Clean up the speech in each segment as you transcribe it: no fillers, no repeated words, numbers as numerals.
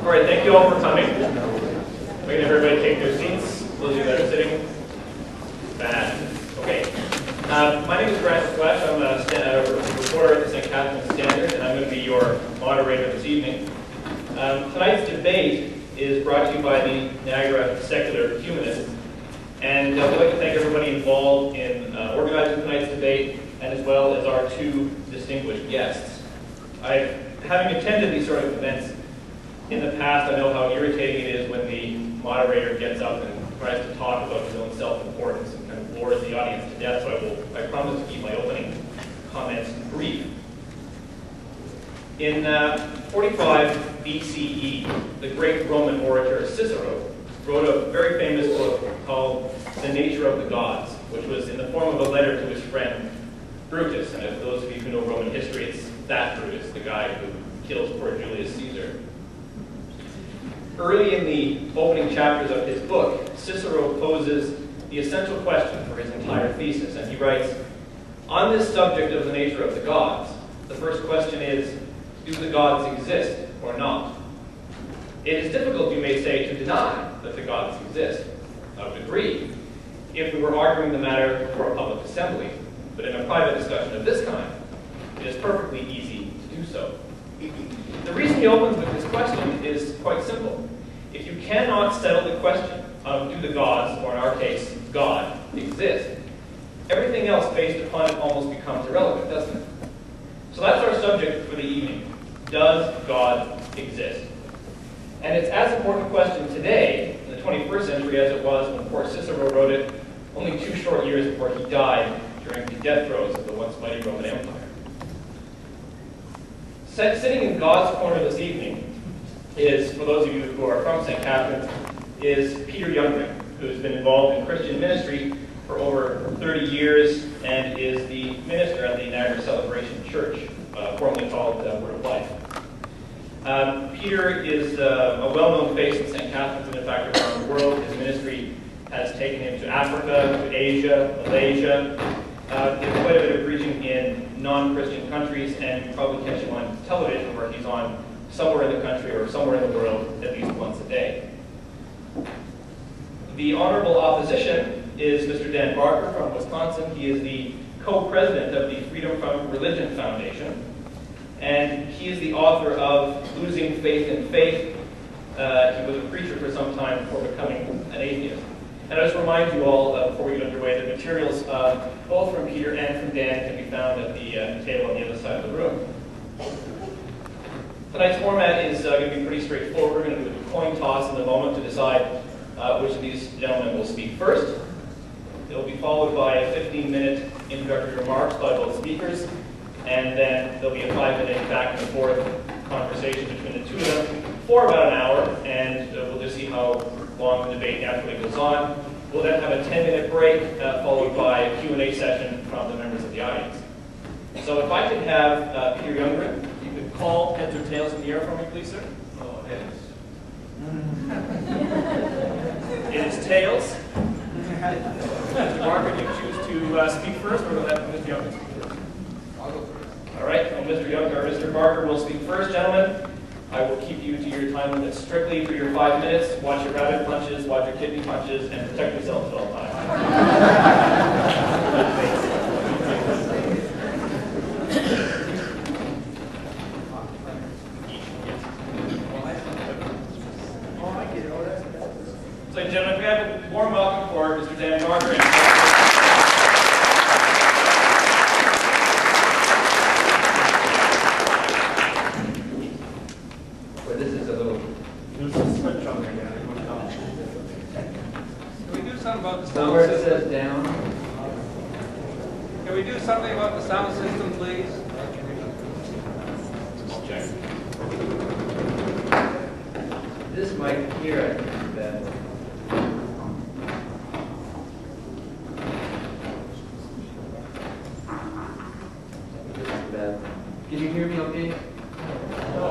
All right, thank you all for coming. We're going to have everybody take their seats. Those of you that are sitting. Bad. Okay. My name is Grant Flesh. I'm a reporter at the St. Catharines Standard, and I'm going to be your moderator this evening. Tonight's debate is brought to you by the Niagara Secular Humanists, and we'd like to thank everybody involved in organizing tonight's debate, and as well as our two distinguished guests. Having attended these sort of events in the past, I know how irritating it is when the moderator gets up and tries to talk about his own self-importance and kind of bores the audience to death, so I promise to keep my opening comments brief. In 45 BCE, the great Roman orator Cicero wrote a very famous book called The Nature of the Gods, which was in the form of a letter to his friend Brutus. And if those of you who know Roman history, it's that Brutus, the guy who kills poor Julius Caesar. Early in the opening chapters of his book, Cicero poses the essential question for his entire thesis, and he writes, "On this subject of the nature of the gods, the first question is, do the gods exist or not? It is difficult, you may say, to deny that the gods exist. I would agree if we were arguing the matter before a public assembly, but in a private discussion of this kind, it is perfectly easy to do so." The reason he opens with this question is quite simple. If you cannot settle the question of do the gods, or in our case, God, exist, everything else based upon it almost becomes irrelevant, doesn't it? So that's our subject for the evening. Does God exist? And it's as important a question today, in the 21st century, as it was when poor Cicero wrote it only 2 short years before he died during the death throes of the once mighty Roman Empire. Sitting in God's corner this evening is, for those of you who are from St. Catharines, is Peter Youngren, who's been involved in Christian ministry for over 30 years and is the minister at the Niagara Celebration Church, formerly called Word of Life. Peter is a well-known face in St. Catharines and in fact around the world. His ministry has taken him to Africa, to Asia, Malaysia. Did quite a bit of preaching in non-Christian countries, and you probably catch him on television where he's on somewhere in the country or somewhere in the world at least once a day. The honorable opposition is Mr. Dan Barker from Wisconsin. He is the co-president of the Freedom from Religion Foundation, and he is the author of Losing Faith in Faith. He was a preacher for some time before becoming an atheist. And I just remind you all, before we get underway, that materials both from Peter and from Dan can be found at the table on the other side of the room. Tonight's format is going to be pretty straightforward. We're going to do a coin toss in a moment to decide which of these gentlemen will speak first. It will be followed by a 15-minute introductory remarks by both speakers, and then there'll be a 5-minute back and forth conversation between the two of them for about an hour, and we'll just see how long the debate naturally goes on. We'll then have a 10-minute break, followed by a Q&A session from the members of the audience. So if I could have Peter Youngren, you could call heads or tails in the air for me, please, sir. Oh, heads. It is tails. Mr. Barker, do you choose to speak first, or will let Mr. Youngren speak first? I'll go first. All right, well, Mr. Barker will speak first, gentlemen. I will keep you to your time limit strictly for your 5 minutes. Watch your rabbit punches, watch your kidney punches, and protect yourselves at all times. So, gentlemen, we have a warm welcome for Mr. Dan Barker. Where it says down. Can we do something about the sound system, please? Check. This mic here, I think, is bad. This is bad. Can you hear me okay? No.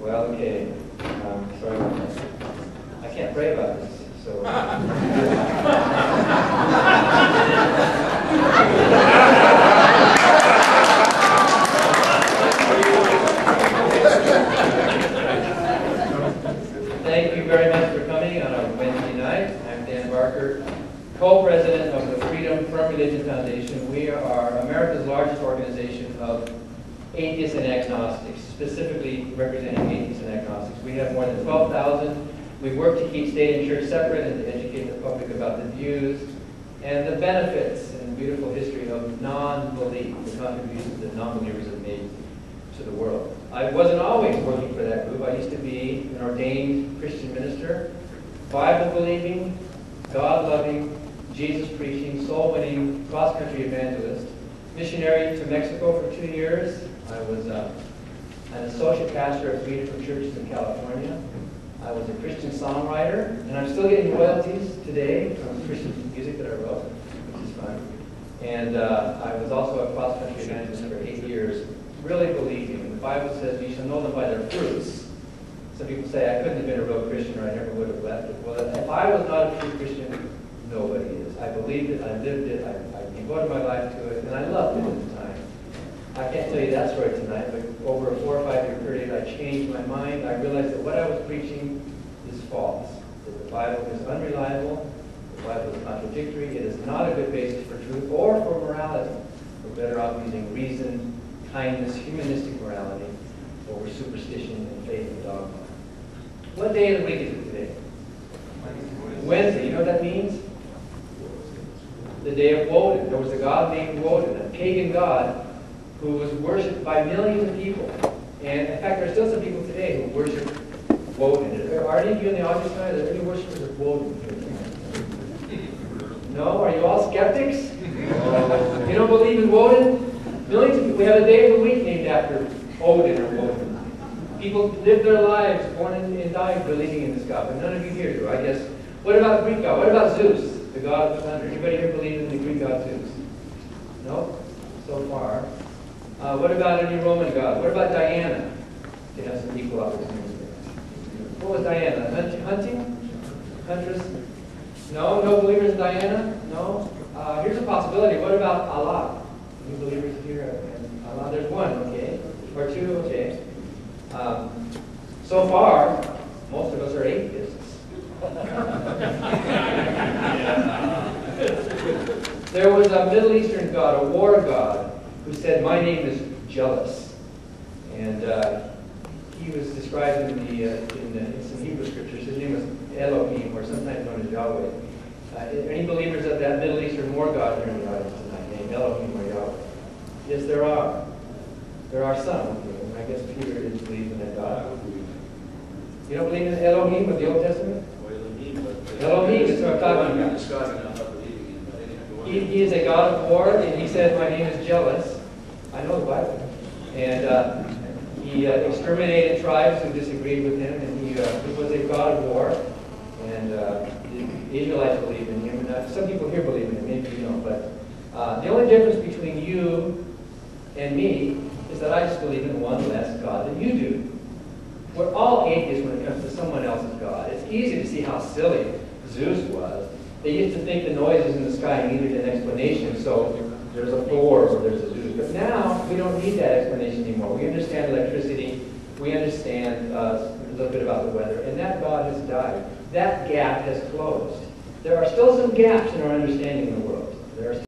Well, okay. Sorry about that. I can't pray about this, so. Freedom Firm Religion Foundation, we are America's largest organization of atheists and agnostics, specifically representing atheists and agnostics. We have more than 12,000. We work to keep state and church separate and to educate the public about the views and the benefits and beautiful history of non-belief, the contributions that non-believers have made to the world. I wasn't always working for that group. I used to be an ordained Christian minister, Bible-believing, God-loving, Jesus-preaching, soul-winning, cross-country evangelist, missionary to Mexico for 2 years. I was an associate pastor of 3 different churches in California. I was a Christian songwriter, and I'm still getting royalties today from Christian music that I wrote, which is fun. And I was also a cross-country evangelist for 8 years, really believing. The Bible says you shall know them by their fruits. Some people say I couldn't have been a real Christian or I never would have left it. Well, if I was not a true Christian, nobody is. I believed it, I lived it, I devoted my life to it, and I loved it at the time. I can't tell you that story tonight, but over a 4 or 5 year period, I changed my mind. I realized that what I was preaching is false. That the Bible is unreliable, the Bible is contradictory, it is not a good basis for truth or for morality. We're better off using reason, kindness, humanistic morality over superstition and faith and dogma. What day of the week is it today? Wednesday. You know what that means? The day of Woden. There was a god named Woden, a pagan god who was worshipped by millions of people. And in fact, there are still some people today who worship Woden. Are any of you in the audience tonight? Are there any worshippers of Woden here? No? Are you all skeptics? You don't believe in Woden? Millions of people. We have a day of the week named after Odin or Woden. People live their lives, born and died, believing in this god, but none of you here do, I guess. What about the Greek god? What about Zeus, the god of thunder? Anybody here believe in the Greek god Zeus? No? So far. What about any Roman god? What about Diana? They have some equal opportunities. What was Diana? Hunting? Huntress? No? No believers in Diana? No? Here's a possibility. What about Allah? Any believers here? Allah? There's one, okay? Or two, okay. So far, most of us are atheists. There was a Middle Eastern god, a war god, who said, "My name is Jealous." And he was described in some Hebrew scriptures. His name was Elohim, or sometimes known as Yahweh. Any believers of that Middle Eastern war god here in the audience tonight, named Elohim or Yahweh? Yes, there are. There are some. I guess Peter didn't believe in that God. You don't believe in Elohim of the Old Testament? Elohim is what I'm talking about. He is a God of war, and he said, "My name is Jealous." I know the Bible. And he exterminated tribes who disagreed with him, and he was a God of war. And the Israelites believe in him. And some people here believe in him, maybe you don't. But the only difference between you and me is that I just believe in one less God than you do. We're all atheists when it comes to someone else's God. It's easy to see how silly Zeus was. They used to think the noises in the sky needed an explanation, so there's a Thor or there's a Zeus. But now we don't need that explanation anymore. We understand electricity. We understand a little bit about the weather. And that God has died. That gap has closed. There are still some gaps in our understanding of the world. There are